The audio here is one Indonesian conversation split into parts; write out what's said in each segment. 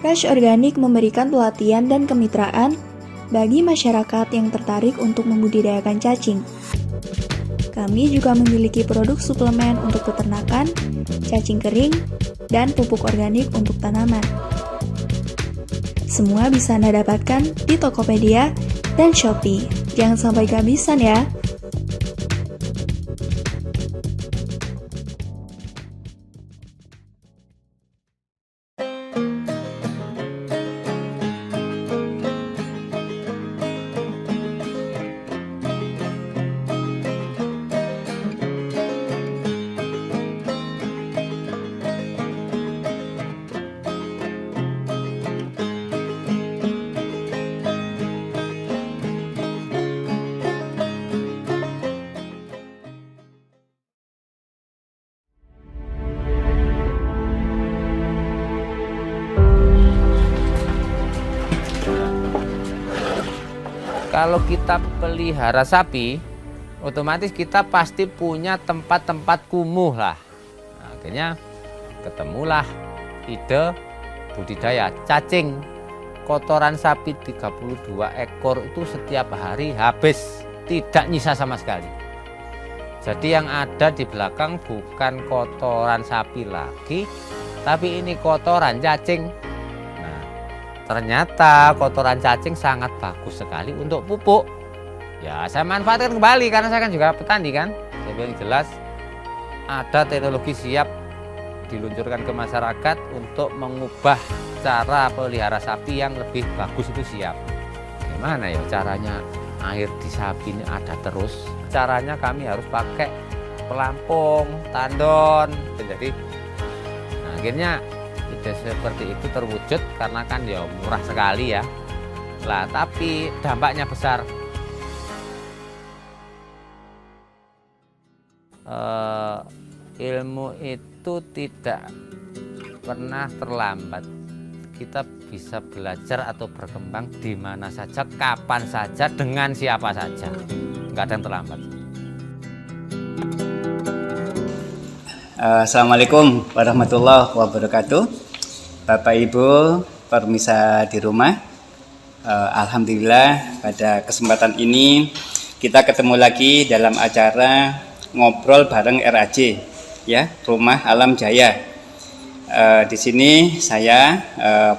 Rush Organik memberikan pelatihan dan kemitraan bagi masyarakat yang tertarik untuk membudidayakan cacing. Kami juga memiliki produk suplemen untuk peternakan, cacing kering, dan pupuk organik untuk tanaman. Semua bisa Anda dapatkan di Tokopedia dan Shopee. Jangan sampai kehabisan ya! Kalau kita pelihara sapi, otomatis kita pasti punya tempat-tempat kumuh lah. Nah, akhirnya ketemulah ide budidaya cacing. Kotoran sapi 32 ekor itu setiap hari habis, tidak nyisa sama sekali. Jadi yang ada di belakang bukan kotoran sapi lagi, tapi ini kotoran cacing. Ternyata kotoran cacing sangat bagus sekali untuk pupuk. Ya, saya manfaatkan kembali karena saya kan juga petani kan. Saya bilang jelas ada teknologi siap diluncurkan ke masyarakat untuk mengubah cara pelihara sapi yang lebih bagus itu siap. Gimana ya caranya air di sapi ini ada terus? Caranya kami harus pakai pelampung, tandon. Jadi akhirnya ide seperti itu terwujud karena kan ya murah sekali ya. Lah tapi dampaknya besar. Ilmu itu tidak pernah terlambat. Kita bisa belajar atau berkembang di mana saja, kapan saja, dengan siapa saja. Nggak ada yang terlambat. Assalamualaikum warahmatullahi wabarakatuh. Bapak Ibu permisa di rumah, alhamdulillah pada kesempatan ini kita ketemu lagi dalam acara ngobrol bareng RAJ ya, Rumah Alam Jaya. Di sini saya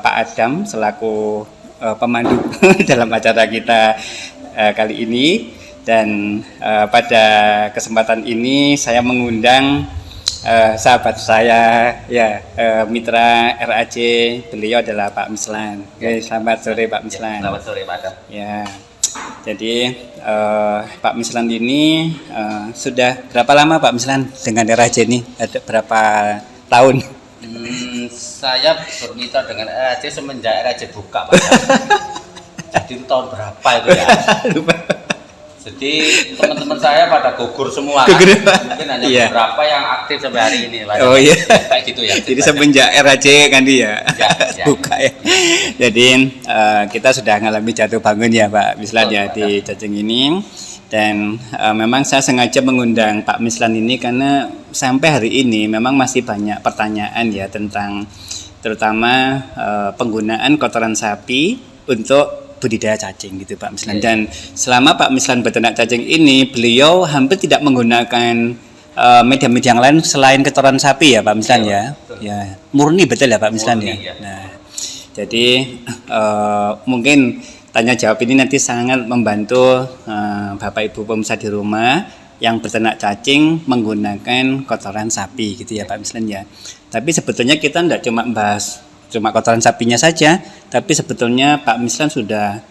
Pak Adam selaku pemandu dalam acara kita kali ini, dan pada kesempatan ini saya mengundang sahabat saya ya, mitra RAJ, beliau adalah Pak Mislan. Oke, selamat sore Pak Mislan. Selamat sore Pak Adam. Ya, jadi Pak Mislan ini sudah berapa lama Pak Mislan dengan RAJ ini? Ada berapa tahun? Saya bermitra dengan RAJ semenjak RAJ buka Pak Adam. Jadi tahun berapa itu ya? Jadi teman-teman saya pada gugur semua kan? Mungkin hanya beberapa yang aktif sampai hari ini lah. Oh iya, kayak gitu ya. Jadi semenjak RAJ kan dia buka ya. Jadi kita sudah mengalami jatuh bangun ya Pak Mislan ya di cacing ini. Dan memang saya sengaja mengundang Pak Mislan ini karena sampai hari ini memang masih banyak pertanyaan ya tentang terutama penggunaan kotoran sapi untuk budidaya cacing gitu Pak Mislan. Dan selama Pak Mislan beternak cacing ini, beliau hampir tidak menggunakan media-media yang lain selain kotoran sapi ya Pak Mislan ya. Ya, murni betul ya Pak Mislan ya. Nah, jadi mungkin tanya jawab ini nanti sangat membantu Bapak Ibu pemirsa di rumah yang beternak cacing menggunakan kotoran sapi gitu ya Pak Mislan ya. Tapi sebetulnya kita tidak cuma bahas cuma kotoran sapinya saja, tapi sebetulnya Pak Mislan sudah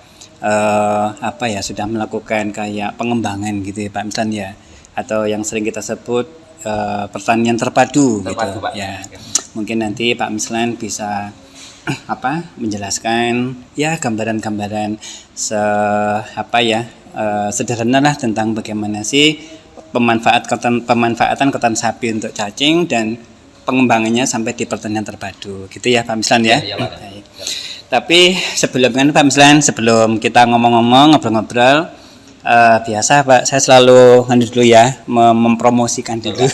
sudah melakukan kayak pengembangan gitu ya Pak Mislan ya, atau yang sering kita sebut pertanian terpadu gitu Pak. Ya. Mungkin nanti Pak Mislan bisa menjelaskan ya gambaran-gambaran sederhana lah tentang bagaimana sih pemanfaatan kotoran sapi untuk cacing dan pengembangannya sampai di pertanian terpadu gitu ya Pak Mislan ya. Baik. Tapi sebelum kita ngomong-ngomong, ngobrol-ngobrol, biasa Pak, saya selalu dulu ya mempromosikan dulu.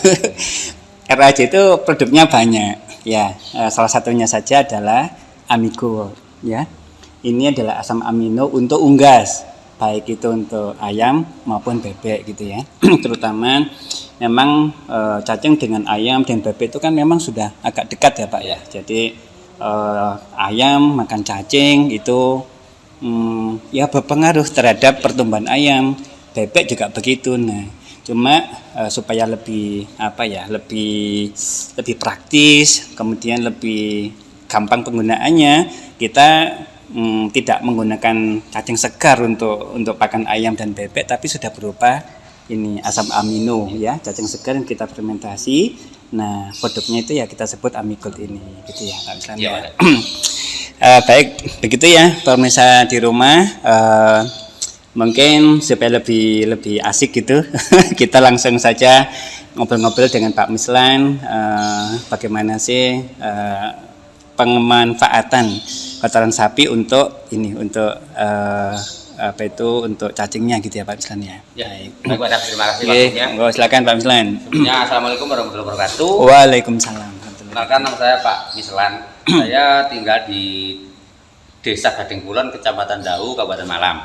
RAJ itu produknya banyak ya, salah satunya saja adalah Amigo ya. Ini adalah asam amino untuk unggas, baik itu untuk ayam maupun bebek gitu ya. Terutama memang cacing dengan ayam dan bebek itu kan memang sudah agak dekat ya Pak ya. Jadi ayam makan cacing itu ya berpengaruh terhadap pertumbuhan ayam, bebek juga begitu. Nah, cuma supaya lebih lebih praktis, kemudian lebih gampang penggunaannya, kita tidak menggunakan cacing segar untuk pakan ayam dan bebek, tapi sudah berupa ini asam amino ya, cacing segar yang kita fermentasi. Nah, produknya itu ya kita sebut Amigold ini, gitu ya Pak Mislan. Ya. Baik, begitu ya pemirsa di rumah. Mungkin supaya lebih asik gitu, kita langsung saja ngobrol-ngobrol dengan Pak Mislan. Bagaimana sih pemanfaatan kotoran sapi untuk untuk cacingnya gitu ya Pak Mislan ya. Baik Pak, terima kasih waktunya. Silakan Pak Mislan. Sebelumnya assalamualaikum warahmatullahi wabarakatuh. Waalaikumsalam. Kenalkan, nama saya Pak Mislan. Saya tinggal di Desa Gading Kulon, Kecamatan Dahu, Kabupaten Malang.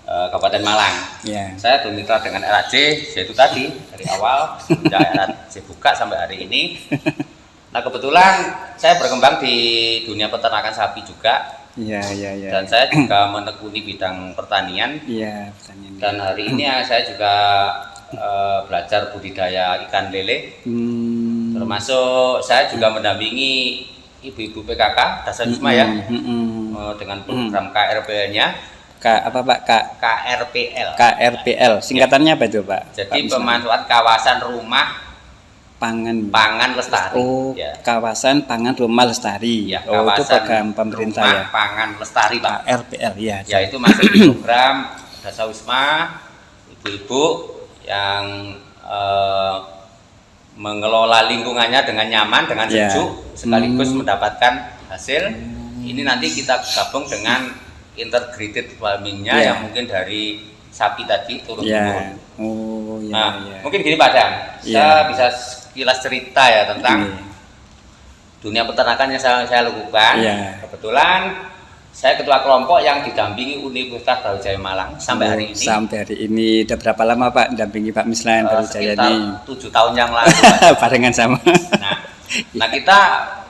Kabupaten Malang. Yeah. Saya bermitra dengan RAC, yaitu tadi dari awal sejak RAC buka sampai hari ini. Nah, kebetulan saya berkembang di dunia peternakan sapi juga. Iya. Dan saya juga menekuni bidang pertanian. Iya, pertanian. Dan hari ini saya juga belajar budidaya ikan lele. Termasuk saya juga mendampingi ibu-ibu PKK Dasawisma ya, dengan program KRPL-nya. Apa Pak? KRPL. KRPL. Singkatannya apa itu Pak? Jadi pemanfaatan kawasan rumah pangan lestari. Oh, ya. Kawasan pangan rumah lestari. Ya, oh, itu program pemerintah rumah ya. Pangan lestari Pak. KRPL ya. Ya, itu masuk di program Dasawisma, ibu-ibu yang mengelola lingkungannya dengan nyaman, dengan sejuk, sekaligus mendapatkan hasil. Ini nanti kita gabung dengan integrated farmingnya yang mungkin dari sapi tadi turun-turun. Oh, ya, nah, mungkin gini Pak Dam, saya bisa sekilas cerita ya tentang dunia peternakan yang saya lakukan. Kebetulan saya ketua kelompok yang didampingi Universitas Brawijaya Malang sampai hari ini. Sampai hari ini udah berapa lama Pak dampingi Pak Mislan Brawijaya ini? 7 tahun yang lalu. Barengan sama. Nah, kita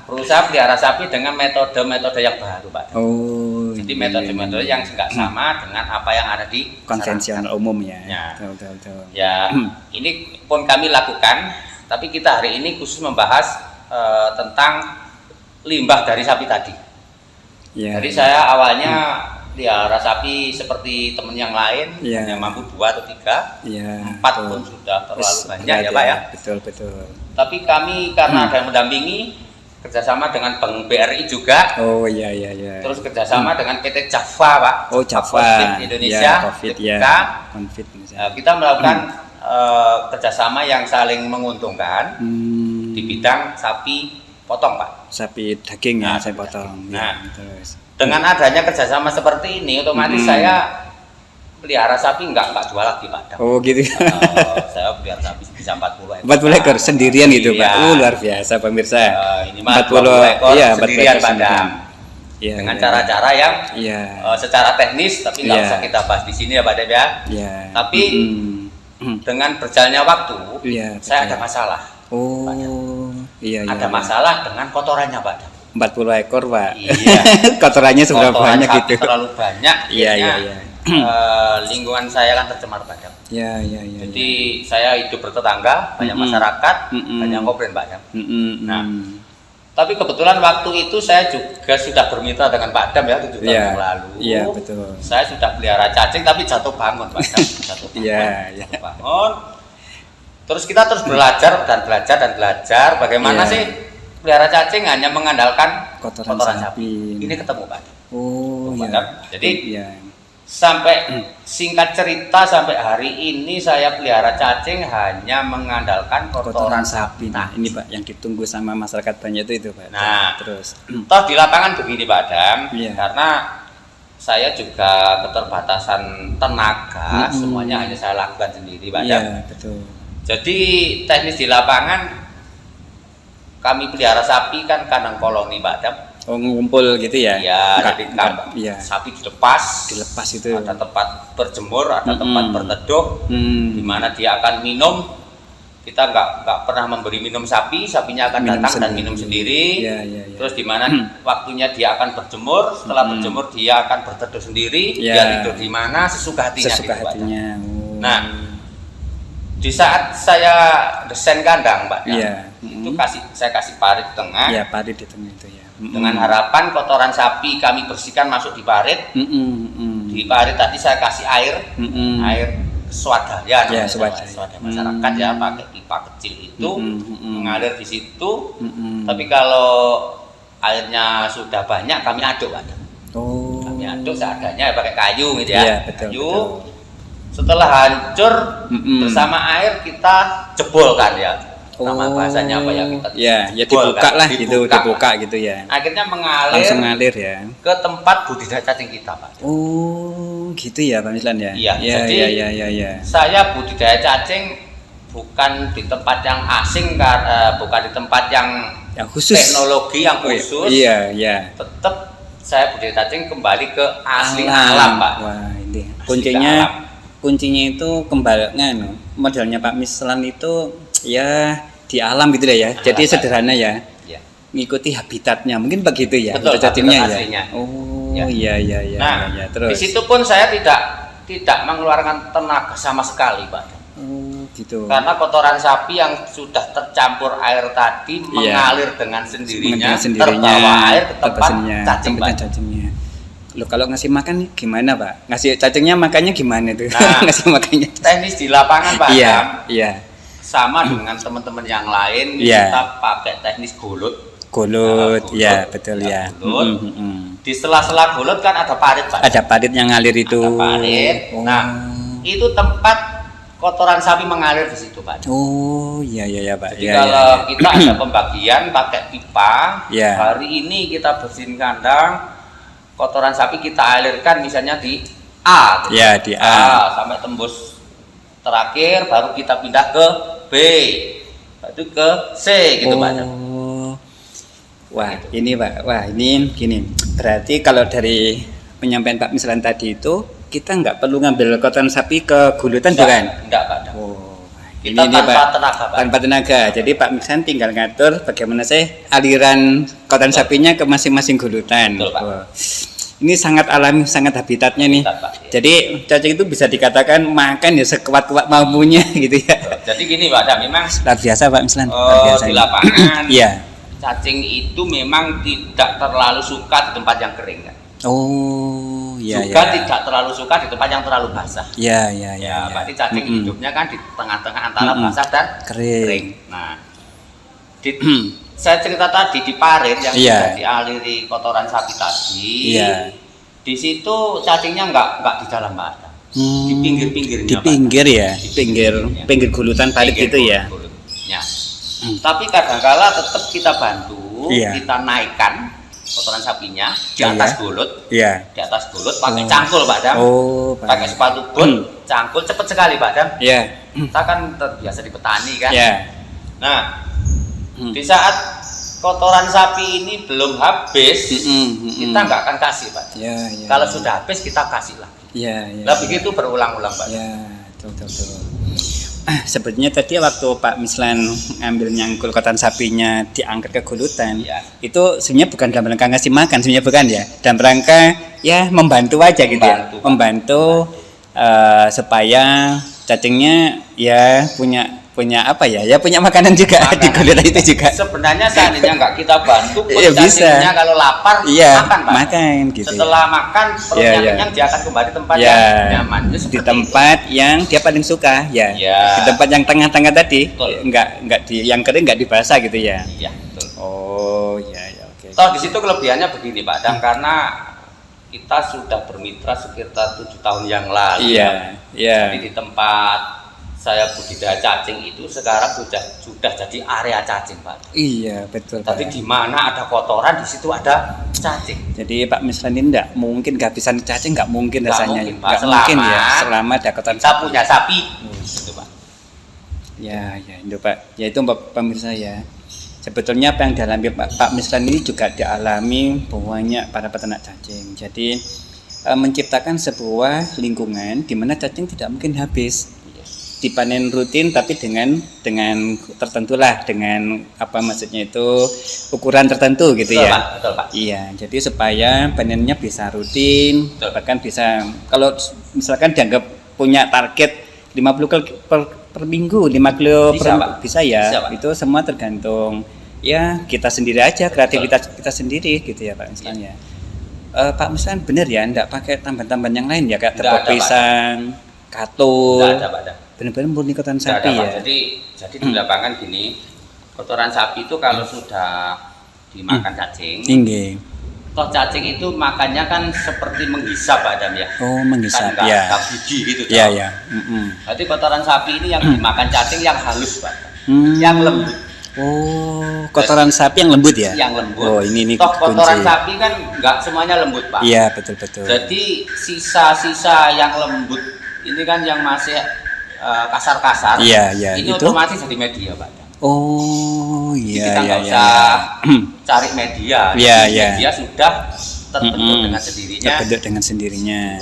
berusaha pelihara sapi dengan metode-metode yang baru Pak. Oh. Jadi metode-metode yang nggak sama dengan apa yang ada di konvensional umum ya. Betul. Ya, ini pun kami lakukan, tapi kita hari ini khusus membahas tentang limbah dari sapi tadi. Jadi saya awalnya pelihara sapi seperti teman yang lain, hanya mampu 2 atau 3, 4 pun sudah terlalu banyak ya Pak ya. Betul. Tapi kami karena ada yang mendampingi, kerjasama dengan Bank BRI juga. Oh iya. Terus kerjasama dengan PT Java Pak. Oh Java. Covid Indonesia. Covid. Kita melakukan kerjasama yang saling menguntungkan di bidang sapi potong Pak. Sapi daging ya, saya potong. Terus dengan adanya kerjasama seperti ini, otomatis saya pelihara sapi enggak jual lagi Pak. Oh gitu. Saya pelihara sapi bisa 40 ekor. 40 ekor sendirian gitu Pak. Luar biasa pemirsa. Ini 40 ekor sendirian Pak. Dengan cara-cara yang secara teknis, tapi nggak usah kita bahas di sini ya Pak Dep ya. Tapi dengan berjalannya waktu, saya ada masalah. Oh, ada masalah dengan kotorannya Pak. 40 ekor Pak. Iya. Kotorannya seberapa banyak gitu. Terlalu banyak. Iya. Lingkungan saya kan tercemar Pak. Iya. Jadi saya hidup bertetangga, banyak masyarakat, banyak komplain Pak. Nah, tapi kebetulan waktu itu saya juga sudah bermitra dengan Pak Dam ya 7 tahun yang lalu. Iya betul. Saya sudah pelihara cacing tapi jatuh bangun Pak Dam. Jatuh bangun. Terus kita terus belajar bagaimana sih pelihara cacing hanya mengandalkan kotoran sapi. Ini ketemu Pak. Oh iya. Jadi sampai singkat cerita sampai hari ini saya pelihara cacing hanya mengandalkan kotoran sapi. Nah, ini Pak yang ditunggu sama masyarakat banyak itu Pak. Nah, terus toh di lapangan begini Pak Dam, karena saya juga keterbatasan tenaga, semuanya hanya saya lakukan sendiri Pak Dam. Iya, betul. Jadi teknis di lapangan kami pelihara sapi kan kandang koloni Pak Dam. Oh, ngumpul gitu ya? Ya, Enggak, jadi iya. sapi dilepas itu. ada tempat berjemur, ada tempat berteduh, di mana dia akan minum. Kita nggak pernah memberi minum sapi, sapinya akan Minum datang dan sendiri. minum sendiri. Ya. Terus di mana waktunya dia akan berjemur, setelah berjemur dia akan berteduh sendiri, Ya. dia tidur di mana sesuka hatinya. Sesuka gitu, Pak. hatinya. Oh. Nah, di saat saya desain kandang, Pak, Iya. itu saya kasih parit di tengah, Ya, parit di tengah itu ya. dengan harapan kotoran sapi kami bersihkan masuk di parit. Di parit tadi saya kasih air swadaya, Ya, namanya, swadaya. masyarakat ya, pakai pipa kecil itu mengalir di situ. Tapi kalau airnya sudah banyak kami aduk, Pak. Oh. Kami aduk seadanya pakai kayu gitu ya. Iya, betul, Kayu. betul. Setelah hancur bersama air kita jebolkan ya. Nama bahasanya apa ya, kita Ya, ya dibuka lah gitu, dibuka gitu ya. Akhirnya mengalir Langsung ngalir ya. ke tempat budidaya cacing kita, Pak. Oh, gitu ya Pak Mislan ya. Iya, Ya, jadi ya. saya budidaya cacing bukan di tempat yang asing, bukan di tempat yang khusus. teknologi yang Oh, khusus. Iya. Tetap saya budidaya cacing kembali ke asli alam, Pak. Wah, ini Asli alam. kuncinya itu modelnya Pak Mislan itu ya di alam gitu ya. Jadi sederhana ya. Ya. Ngikuti habitatnya. Mungkin begitu ya. Betul, habitat cacingnya habitat ya. aslinya. Oh, Ya. iya. Nah, Terus. di situ pun saya tidak mengeluarkan tenaga sama sekali, Pak. Oh, gitu. Karena kotoran sapi yang sudah tercampur air tadi mengalir dengan sendirinya, terbawa air ke tempat cacing, Pak. Cacingnya. Loh, kalau ngasih makan gimana, Pak? Ngasih cacingnya makannya gimana tuh? Nah, ngasih makannya. Teknis di lapangan, Pak. Iya. Sama dengan teman-teman yang lain, Iya. kita pakai teknis golut. Golut, Nah, ya betul ya. Golut. Di sela-sela golut kan ada parit, Pak. Ada parit yang ngalir itu. Ada parit. Oh. Nah, itu tempat kotoran sapi mengalir di situ, Pak. Oh, iya Pak. Jadi Iya, kalau iya. kita ada pembagian pakai pipa, Iya. hari ini kita bersihin kandang, kotoran sapi kita alirkan misalnya di A, gitu. Ya, di A. Sampai tembus terakhir, baru kita pindah ke B, baru ke C, gitu, Pak. Oh. Wah, ini Pak. Wah, ini gini. Berarti kalau dari penyampaian Pak Mislan tadi itu kita nggak perlu ngambil kotoran sapi ke gulutan bukan? Enggak, Pak. Oh. Kita tanpa tenaga, Pak. Tanpa tenaga. Jadi Pak Mislan tinggal ngatur bagaimana sih aliran kotoran sapinya ke masing-masing gulutan. Betul, Pak. Wah. Ini sangat alami, sangat habitatnya nih. Habitat, Pak, iya. Jadi cacing itu bisa dikatakan makan ya sekuat-kuat mampunya gitu ya. Jadi gini, Pak, memang Luar biasa Pak Mislan. Luar biasa. di lapangan Iya. cacing itu memang tidak terlalu suka di tempat yang kering, kan? Oh, iya. Juga tidak terlalu suka di tempat yang terlalu basah. Iya. Ya, berarti cacing hidupnya kan di tengah-tengah antara basah dan Kering. Nah, saya cerita tadi di parit yang Iya. sudah dialiri kotoran sapi tadi. Iya. Di situ cacingnya nggak di dalam, Pak. Di pinggir-pinggirnya, Di Pak. pinggir ya, Di pinggir gulutan parit Pinggir gitu ya. gulutnya. Tapi kadang-kala tetap kita bantu, Iya. kita naikkan kotoran sapinya di atas gulut, Iya. di atas gulut pakai cangkul, Pak Dam. Oh, Pakai sepatu boot, cangkul cepet sekali, Pak Dam. Iya. Kita kan terbiasa di petani kan. Iya. Nah, di saat kotoran sapi ini belum habis, kita nggak akan kasih, Pak. Iya. Kalau sudah habis kita kasih lagi. Iya. Nah, begitu berulang-ulang, Pak. Ya, betul. Sebetulnya tadi waktu Pak Mislan ngambil nyangkul kotoran sapinya diangkat ke gulutan, Iya. itu sebenarnya bukan dalam rangka ngasih makan, sebenarnya bukan ya, dalam rangka ya membantu aja gitu ya, membantu supaya cacingnya ya punya apa ya, punya makanan juga di gulutan itu juga. Sebenarnya seandainya nggak kita bantu, pun Iya, bisa. cacingnya kalau lapar Iya, makan, Pak. makan gitu. Setelah makan perutnya Iya, iya. kenyang, dia akan kembali tempat Ya, yang nyaman. Itu di seperti tempat yang dia paling suka ya. Iya. Di tempat yang tengah-tengah tadi, Betul. nggak di yang kering nggak dibasah gitu ya. itu. Iya, betul. Oh, ya, oke. Toh di situ kelebihannya begini, Pak Dam, karena kita sudah bermitra sekitar 7 tahun yang lalu. Iya. Jadi di tempat saya budidaya cacing itu sekarang sudah jadi area cacing, Pak. Iya, betul. Tapi Pak. di mana ada kotoran, di situ ada cacing. Jadi Pak Mislan ini nggak mungkin kehabisan cacing, nggak mungkin Nggak rasanya. mungkin, Pak. Nggak mungkin ya, Selama selama ada kotoran. Kita punya sapi, gitu, Pak. Ya, itu Pak. Ya itu pemirsa ya. Sebetulnya apa yang dialami Pak Mislan ini juga dialami banyak para peternak cacing. Jadi menciptakan sebuah lingkungan di mana cacing tidak mungkin habis. Dipanen rutin tapi dengan tertentu lah, dengan apa maksudnya itu ukuran tertentu gitu. Betul, ya Pak, betul, Pak. Iya, jadi supaya panennya bisa rutin, betul. Bahkan bisa kalau misalkan dianggap punya target 50 kilo per minggu, 5 kilo bisa ya. Bisa, Pak. Itu semua tergantung ya kita sendiri aja, kreativitas kita sendiri gitu ya Pak Mislan ya. Pak Mislan bener ya, enggak pakai tambahan-tambahan yang lain ya kayak tepung pisang, katul. Enggak ada, Pak. Benar-benar murni kotoran sapi ya. Jadi di lapangan gini, kotoran sapi itu kalau sudah dimakan cacing, toh cacing itu makannya kan seperti menghisap Pak Adam ya. Oh, menghisap kan, ya. Enggak biji gitu. Iya, iya. Jadi kotoran sapi ini yang dimakan cacing yang halus Pak. Yang lembut. Oh, kotoran sapi yang lembut ya? Yang lembut. Oh, ini toh kotoran sapi kan enggak semuanya lembut Pak. Iya, betul. Jadi sisa-sisa yang lembut ini kan yang masih kasar-kasar, ini itu otomatis jadi media Pak. Oh iya. Kita nggak usah cari media, media sudah terbentuk dengan sendirinya.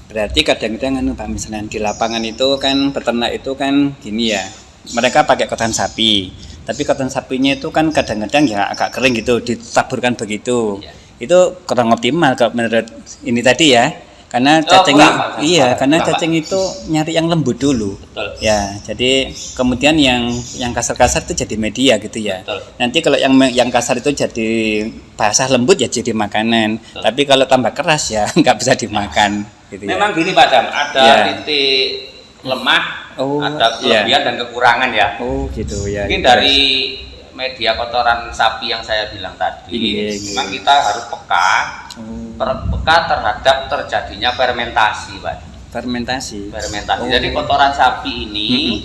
Berarti kadang-kadang Pak Mislan di lapangan itu kan peternak itu kan gini ya, mereka pakai kotoran sapi, tapi kotoran sapinya itu kan kadang-kadang ya agak kering gitu, ditaburkan begitu, itu kurang optimal kalau menurut ini tadi ya. Karena cacing karena cacing itu nyari yang lembut dulu. Betul. Ya, jadi kemudian yang kasar-kasar itu jadi media gitu ya. Betul. Nanti kalau yang kasar itu jadi basah lembut ya jadi makanan. Betul. Tapi kalau tambah keras ya nggak bisa dimakan gitu. Memang gini Pak Dam, ada titik lemah, ada kelebihan dan kekurangan ya. Oh gitu ya. Mungkin dari media kotoran sapi yang saya bilang tadi, memang kita harus peka terhadap terjadinya fermentasi, Pak. Fermentasi. Jadi kotoran sapi ini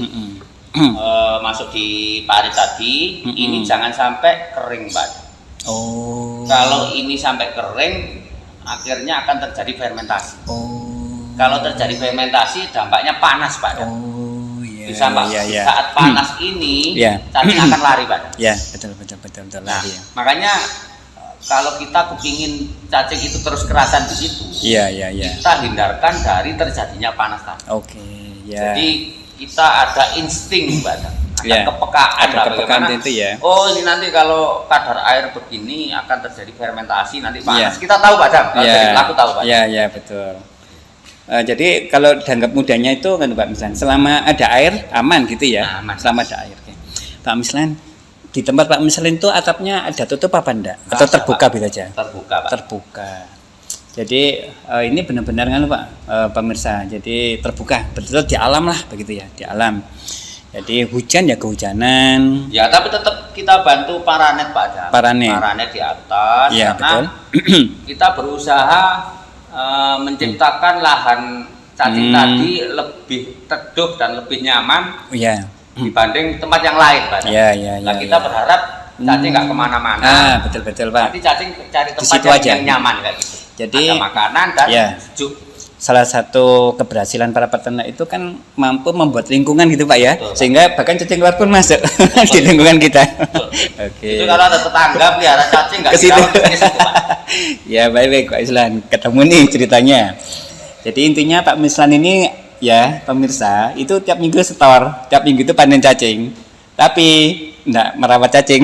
masuk di parit tadi, ini jangan sampai kering, Pak. Kalau ini sampai kering, akhirnya akan terjadi fermentasi. Kalau terjadi fermentasi, dampaknya panas, Pak. Saat panas ini cacing akan lari Pak. Ya betul lari. Makanya kalau kita kepingin cacing itu terus kerasan di situ, kita hindarkan dari terjadinya panas tadi. Jadi kita ada insting Pak, ada kepekaan itu ya. Oh ini nanti kalau kadar air begini akan terjadi fermentasi nanti panas. Kita tahu Pak, dari pelaku tahu Pak. Iya betul. Jadi kalau dianggap mudahnya itu kan Pak Mislan, selama ada air aman gitu ya. Aman. Selama ada air. Pak Mislan, di tempat Pak Mislan itu atapnya ada tutup apa enggak? Atau terbuka gitu aja? Terbuka Pak. Terbuka. Jadi ini benar-benar kan Pak pemirsa. Jadi terbuka, betul di alam lah begitu ya, di alam. Jadi hujan ya kehujanan. Ya tapi tetap kita bantu paranet Pak. Paranet di atas. Ya, karena kita berusaha menciptakan lahan cacing tadi lebih teduh dan lebih nyaman dibanding tempat yang lain Pak. Nah kita berharap cacing nggak kemana-mana. Betul Pak. Nanti cacing cari tempat yang nyaman kayak gitu. Jadi ada makanan dan sejuk. Salah satu keberhasilan para peternak itu kan mampu membuat lingkungan gitu Pak ya. Betul, sehingga bahkan cacing luar pun masuk di lingkungan kita. Itu kalau ada tetangga pelihara cacing nggak dirawat ke situ Pak. Ya baik Pak Mislan, ketemu nih ceritanya. Jadi intinya Pak Mislan ini ya pemirsa itu tiap minggu setor, tiap minggu itu panen cacing. Tapi enggak merawat cacing.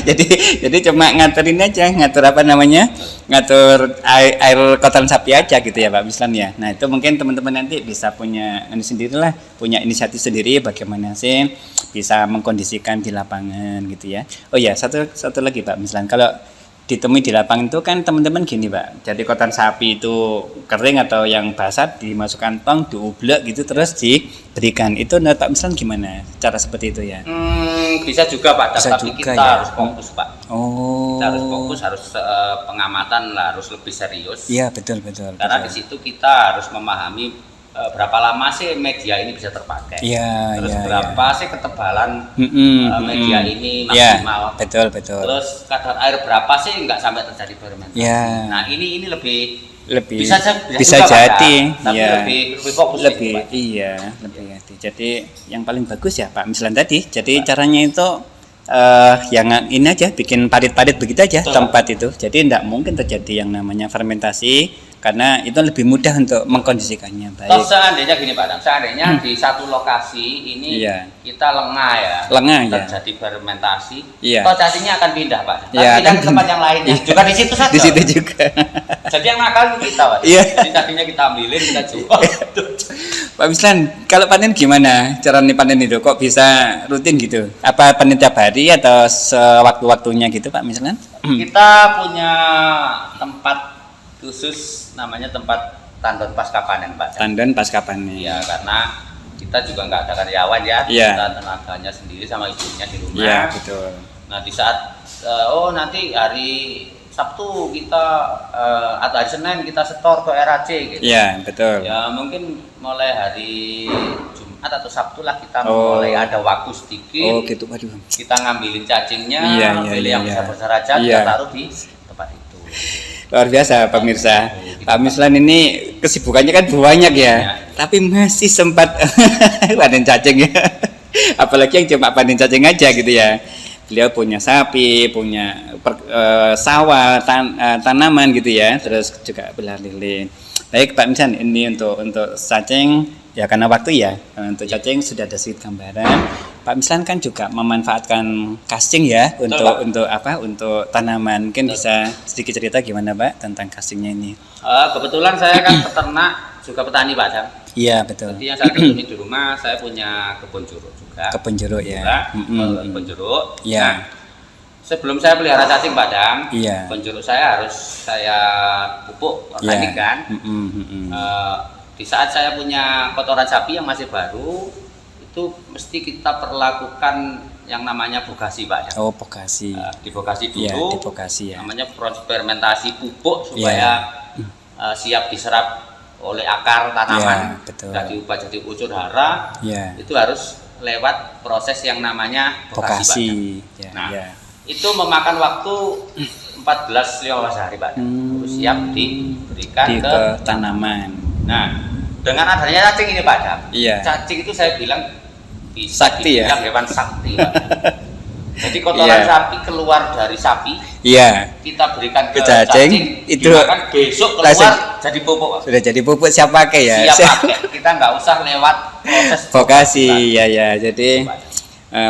jadi cuma ngatur ini aja, ngatur apa namanya? Ngatur air kotoran sapi aja gitu ya Pak Mislan ya. Nah, itu mungkin teman-teman nanti bisa punya ini sendirilah, punya inisiatif sendiri bagaimana sih bisa mengkondisikan di lapangan gitu ya. Oh ya, satu lagi Pak Mislan. Kalau ditemui di lapangan itu kan teman-teman gini Pak, jadi kotoran sapi itu kering atau yang basah dimasukkan tong, diublek gitu terus diberikan. Itu menurut Pak Mislan gimana cara seperti itu ya? Bisa juga Pak, bisa tapi juga, kita harus fokus Pak. Kita harus fokus, harus pengamatan harus lebih serius. Iya betul. Karena di situ kita harus memahami berapa lama sih media ini bisa terpakai. Terus berapa sih ketebalan media ini maksimal. Betul. Terus kadar air berapa sih nggak sampai terjadi fermentasi. Nah ini lebih bisa jadi tapi lebih fokus lebih hati. Jadi yang paling bagus ya Pak Mislan tadi. Jadi caranya itu yang ini aja bikin parit-parit begitu aja Betul. tempat itu. Jadi tidak mungkin terjadi yang namanya fermentasi karena itu lebih mudah untuk mengkondisikannya. Toh Baik. seandainya gini Pak Dam, seandainya di satu lokasi ini Iya. kita lengah ya, Lengah, ya. terjadi fermentasi, Iya. toh cacingnya akan pindah Pak Dam. Iya, Pindah kan ke tempat yang lainnya, Iya. juga di situ saja. Di situ juga. Jadi yang nakal itu kita Pak. Iya. Jadi cacingnya kita ambilin, kita jual. Pak Mislan, kalau panen gimana? Cara nih panen itu kok bisa rutin gitu? Apa panen tiap hari atau sewaktu-waktunya gitu Pak Mislan? Kita punya tempat khusus namanya tempat tandon pasca panen Pak Dam. Tandon pasca panen. Iya, karena kita juga nggak ada karyawan ya, Iya. kita tenaganya sendiri sama ibunya di rumah. Iya, betul. Nah di saat nanti hari Sabtu kita atau hari Senin kita setor ke RAC gitu. Iya, betul. Ya mungkin mulai hari Jumat atau Sabtu lah kita Oh. mulai ada waktu sedikit. Oh, gitu. Waduh. Kita ngambilin cacingnya, Iya, pilih iya, yang iya. besar-besar aja, Iya. kita taruh di tempat itu. Luar biasa pemirsa. Pak Mislan ini kesibukannya kan banyak ya, tapi masih sempat panen cacing ya. Apalagi yang cuma panen cacing aja gitu ya. Beliau punya sapi, punya sawah, tanaman gitu ya, terus juga belah lilin. Baik Pak Mislan, ini untuk cacing ya karena waktu ya. Untuk cacing sudah ada sedikit gambaran. Pak Mislan kan juga memanfaatkan casing ya Pak. untuk tanaman. Mungkin bisa sedikit cerita gimana Pak tentang casingnya ini? Kebetulan saya kan peternak juga petani Pak Dam. Iya betul. Jadi yang saya tekuni di rumah saya punya kebun jeruk juga. Kebun jeruk ya. Juga, kebun jeruk. Iya. Nah, sebelum saya pelihara cacing Pak Dam, Iya. kebun jeruk saya harus saya pupuk organik kan. Di saat saya punya kotoran sapi yang masih baru, itu mesti kita perlakukan yang namanya bogasi Pak Dam. Oh bogasi. Di bogasi Iya dulu. di bogasi ya. Namanya proses fermentasi pupuk supaya siap diserap oleh akar tanaman. Iya, betul. Sudah diubah jadi unsur hara. Iya. Itu harus lewat proses yang namanya bogasi, Pak Dam. Bogasi. Ya, Nah, ya. itu memakan waktu 14-15 hari Pak Dam. Baru siap diberikan Di ke ke tanaman. Nah, dengan adanya cacing ini Pak Dam, Iya. cacing itu saya bilang bisa Sakti ya? dibilang hewan sakti Pak Dam. Jadi kotoran Iya. sapi keluar dari sapi, Iya. kita berikan ke Ke cacing, itu dimakan, besok keluar langsung jadi pupuk Pak. Sudah jadi pupuk siap pakai ya. Siap pakai, kita nggak usah lewat proses Bogasi ya ya. Jadi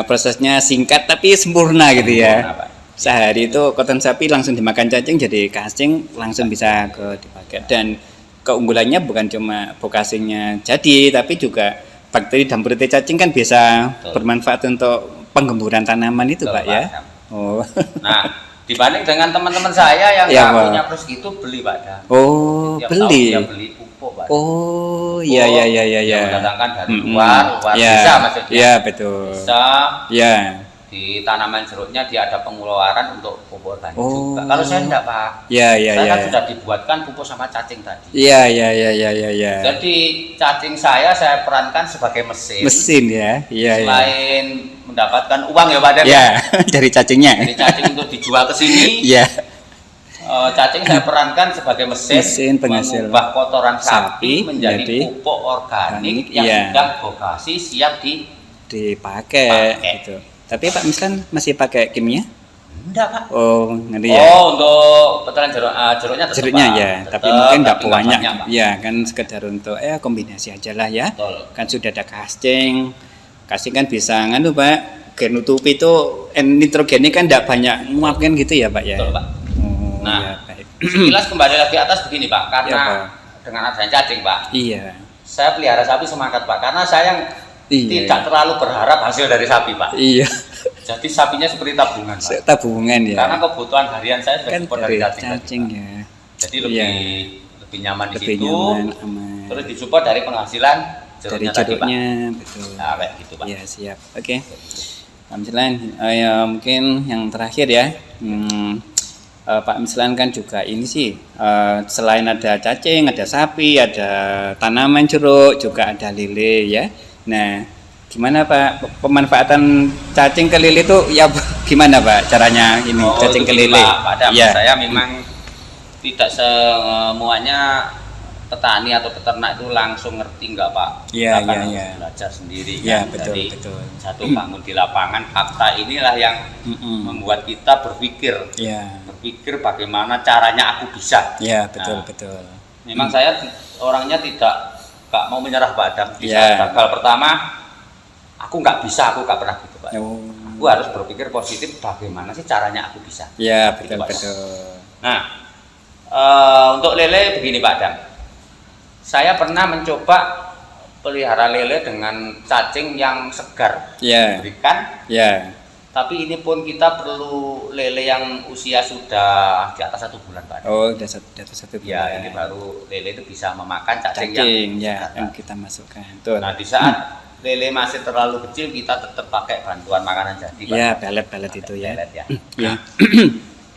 prosesnya singkat tapi sempurna gitu ya. Sempurna, Pak. Sehari itu kotoran sapi langsung dimakan cacing, jadi casing langsung bisa dipakai. Dan keunggulannya bukan cuma bogasinya jadi, tapi juga bakteri dan protein cacing kan bisa Betul. bermanfaat untuk penggemburan tanaman itu Betul, Pak ya. Pak. Oh. Nah, dibanding dengan teman-teman saya yang Iya, nggak Pak. punya plus gitu beli Pak Dam. Oh, Tiap beli. tahun dia beli pupuk Pak. Oh, iya iya iya iya Yang ya. mendatangkan dari luar Ya, bisa maksudnya. iya betul. Bisa Ya. di tanaman jeruknya dia ada pengeluaran untuk pupuk organik Oh. juga. Kalau saya enggak Pak. Ya ya Saya ya. kan sudah dibuatkan pupuk sama cacing tadi. Iya iya iya iya iya ya. Jadi cacing saya perankan sebagai mesin. Mesin ya. Iya iya. Selain mendapatkan uang ya Pak Dam. Ya, dari cacingnya. Jadi cacing untuk dijual ke sini. Iya. Cacing saya perankan sebagai Mesin penghasil mengubah kotoran sapi sapi menjadi menjadi pupuk organik organik, yang iya. sudah bogasi siap Dipakai Pakai. gitu. Tapi Pak Mislan masih pakai kimia? enggak Pak. Oh, ngerti ya. Oh, untuk petelan jeruknya tetap, Jeruknya Pak. ya, Tetap, tapi mungkin nggak tapi banyak. Pak. Ya, kan sekedar untuk kombinasi aja lah ya. Betul. Kan sudah ada casing. Casing kan bisa nganu Pak, genutupi itu nitrogennya kan tidak banyak muapkan gitu ya Pak ya. Betul, Pak. Oh, Nah, ya, baik. Sekilas kembali lagi atas begini Pak, karena Ya, Pak. dengan adanya cacing Pak, Iya. saya pelihara sapi semangat Pak, karena saya Iya. tidak terlalu berharap hasil dari sapi Pak. Iya. Jadi sapinya seperti tabungan Pak. Tabungan ya. Karena kebutuhan harian saya sudah kan support dari dari cacing. cacing Pak. ya. Jadi Iya. lebih nyaman di Lebih situ. nyaman, aman. Terus disupport dari penghasilan Dari jeruknya tadi Pak. jeruknya, betul. Nah, kayak gitu Pak. Iya, siap. Oke. Pak Mislan, ya, mungkin yang terakhir ya. Pak Mislan kan juga ini sih, selain ada cacing, ada sapi, ada tanaman jeruk, juga ada lele ya. Nah, gimana Pak pemanfaatan cacing ke lele itu ya gimana Pak caranya ini cacing itu ke gini, lele? Pak. Pada Iya. saya memang tidak semuanya petani atau peternak itu langsung ngerti nggak Pak? Iya, Kita kan iya, harus iya. belajar sendiri Iya, kan. betul, Jadi betul. satu bangun di lapangan, fakta inilah yang membuat kita berpikir bagaimana caranya aku bisa. Iya, betul, Nah, betul. Memang saya orangnya nggak mau menyerah Pak Adam. Di Iya. saat gagal pertama, aku nggak bisa, aku nggak pernah gitu Pak. Oh. Aku harus berpikir positif, bagaimana sih caranya aku bisa. Iya, Gitu, betul, Pak. betul. Nah, untuk lele begini Pak Adam. Saya pernah mencoba pelihara lele dengan cacing yang segar. Iya. Berikan, Iya. tapi ini pun kita perlu lele yang usia sudah di atas 1 bulan Pak Adam. Oh, udah satu Ya, bulan. ini baru lele itu bisa memakan cacing, cacing yang ya segar, yang Pak. kita masukkan. Betul. Nah, di saat lele masih terlalu kecil, kita tetap pakai bantuan makanan jadi Pak. Ya, pelet-pelet itu ya. Pelet, ya. Ya.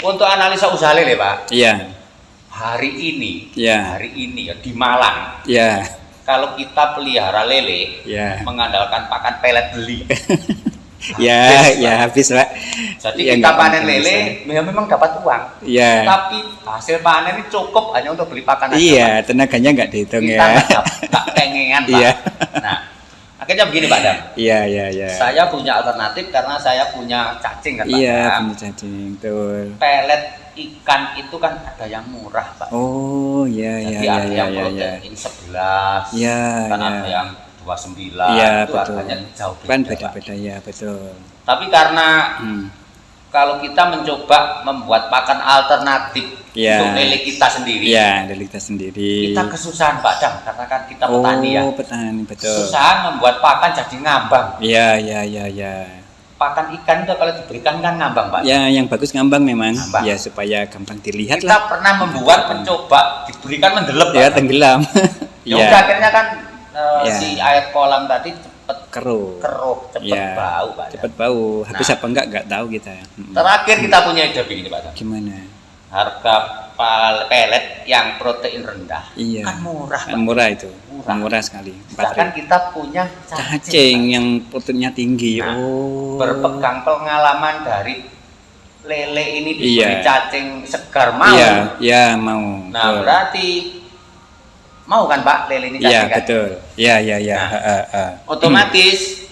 Untuk analisa usaha lele Pak, Iya. hari ini Ya. ya di Malang, Ya. kalau kita pelihara lele Ya. mengandalkan pakan pelet beli. Ya, ya habis, Pak. Jadi Ya, kita nggak panen mungkin lele, ya memang dapat uang. Ya. Tapi hasil panen ini cukup hanya untuk beli pakan aja, Iya, Pak. tenaganya nggak dihitung Kita ya. nggak pengen, Pak. Iya. Nah, akhirnya begini Pak Dam. Iya, iya, iya. Saya punya alternatif karena saya punya cacing kan Pak. Iya, Dam. punya cacing, betul. Pelet ikan itu kan ada yang murah Pak. Oh, iya, iya, Jadi iya, ada iya, yang iya, iya. protein 11, Iya, kan iya. ada yang 29, Iya, itu betul. harganya jauh beda, Kan Pak. beda-beda ya, betul. Tapi karena Hmm. kalau kita mencoba membuat pakan alternatif Iya. untuk lele kita sendiri, Iya, dari kita sendiri. kita kesusahan Pak Dam, karena kan kita petani ya. Oh, petani, betul. Kesusahan membuat pakan jadi ngambang. Iya, iya, iya, iya. Pakan ikan itu kalau diberikan kan ngambang Pak. Ya, yang bagus ngambang memang. Ngambang. Ya, supaya gampang dilihat Kita lah. pernah membuat mencoba diberikan mendelep Ya, Pak. tenggelam. Ya Iya. udah akhirnya kan Ya. si air kolam tadi cepet Keruh. cepet Ya. bau Pak. Cepet bau. Habis Nah. apa enggak tahu kita. Mm. Terakhir kita punya ide begini Pak. Gimana? Harga pelet yang protein rendah Iya. kan murah Kan Pak. murah itu. Murah. Murah sekali. Sedangkan kita punya Cacing Pak. yang proteinnya tinggi. Nah, Oh. Berpegang pengalaman dari lele ini Iya. diberi cacing segar mau. Iya, iya mau. Nah, Betul. berarti mau kan Pak lele ini Iya, cacing kan? betul. Iya, iya, iya. Nah. Otomatis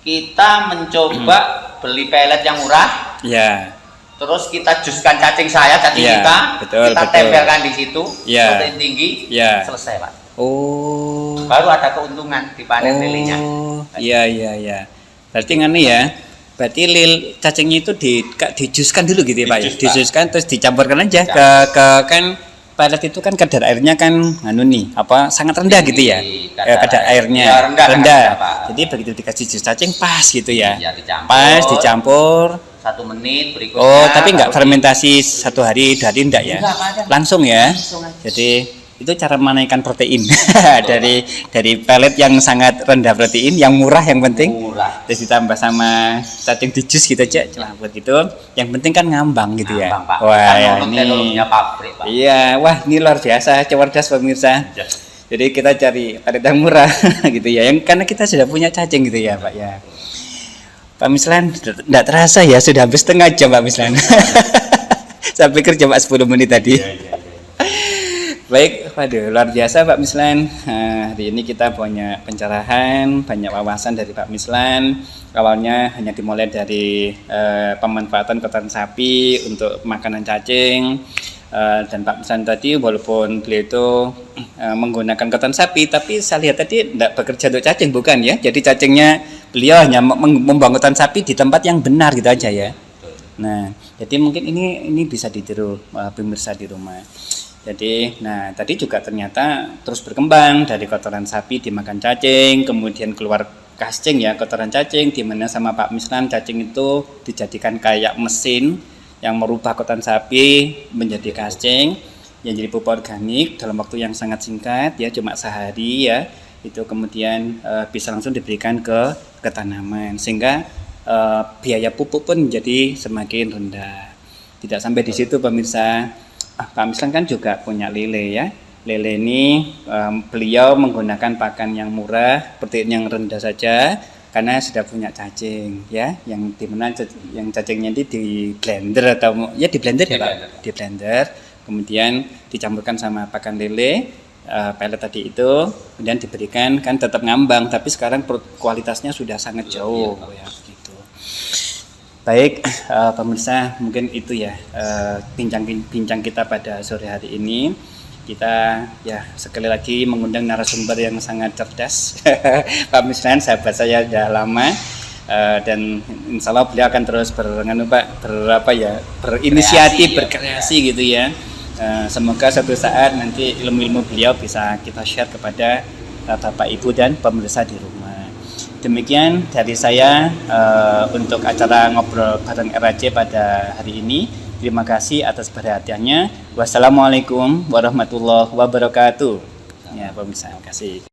kita mencoba beli pelet yang murah, Iya. terus kita juskan cacing Iya, kita, betul, kita betul. tempelkan di situ, Iya. protein tinggi, Iya. selesai Pak. Oh. Baru ada keuntungan di panen lelenya. Oh, iya, iya, iya. Berarti nganu ya. Berarti cacingnya itu dijuskan dulu gitu ya, Pak. Ya? Dijus, Pak. Dijuskan terus dicampurkan aja ke kan pelet itu kan kadar airnya kan nganu nih, apa sangat rendah gitu ya. Kadar airnya Ya, rendah, rendah. Pak. Jadi begitu dikasih jus cacing pas gitu ya. Iya, dicampur. Pas dicampur. 1 menit berikutnya. Oh, tapi nggak baru fermentasi 1 hari 2 hari enggak ya? Enggak, Pak, ada. Langsung ya. Langsung aja. Jadi itu cara menaikkan protein dari pelet yang sangat rendah protein, yang murah yang penting. murah. Terus ditambah sama cacing di jus gitu aja, cuma buat gitu. Yang penting kan ngambang gitu ya. Ngambang, Pak. Wah, Kan ya untuk ini. teknologinya pabrik, Pak. Iya, wah ini luar biasa, cerdas pemirsa. Ya. Jadi kita cari pelet yang murah gitu ya. Yang karena kita sudah punya cacing gitu ya, Pak ya. Pak Mislan, tidak terasa ya sudah habis setengah jam Pak Mislan. Saya pikir cuma 10 menit tadi. Baik, waduh luar biasa Pak Mislan. Hari ini kita punya pencerahan, banyak wawasan dari Pak Mislan. Awalnya hanya dimulai dari pemanfaatan kotoran sapi untuk makanan cacing. Dan Pak Mislan tadi walaupun beliau itu menggunakan kotoran sapi, tapi saya lihat tadi tidak bekerja untuk cacing, bukan ya? Jadi cacingnya beliau hanya membangun kotoran sapi di tempat yang benar gitu aja ya. Nah, jadi mungkin ini bisa ditiru pemirsa di rumah. Jadi, nah tadi juga ternyata terus berkembang dari kotoran sapi dimakan cacing, kemudian keluar cacing ya, kotoran cacing, di mana sama Pak Mislan cacing itu dijadikan kayak mesin yang merubah kotoran sapi menjadi cacing yang jadi pupuk organik dalam waktu yang sangat singkat ya, cuma sehari ya. Itu kemudian bisa langsung diberikan ke tanaman sehingga biaya pupuk pun menjadi semakin rendah. Tidak sampai di situ pemirsa. Pak Mislan kan juga punya lele ya. Lele ini beliau menggunakan pakan yang murah, protein yang rendah saja karena sudah punya cacing ya, yang dimana yang cacingnya ini di blender atau ya di blender ya Pak, di blender. kemudian dicampurkan sama pakan lele, pellet tadi itu, kemudian diberikan, kan tetap ngambang, tapi sekarang kualitasnya sudah sangat jauh ya begitu. Baik, pemirsa, mungkin itu ya bincang kita pada sore hari ini. Kita ya sekali lagi mengundang narasumber yang sangat cerdas, Pak Misran, sahabat saya sudah lama, dan insya Allah beliau akan terus berinisiatif, berkreasi gitu ya. Semoga suatu saat nanti ilmu-ilmu beliau bisa kita share kepada Bapak Ibu dan pemirsa di rumah. Demikian dari saya untuk acara ngobrol bareng RAJ pada hari ini. Terima kasih atas perhatiannya. Wassalamualaikum warahmatullahi wabarakatuh. Ya, pemirsa, terima kasih.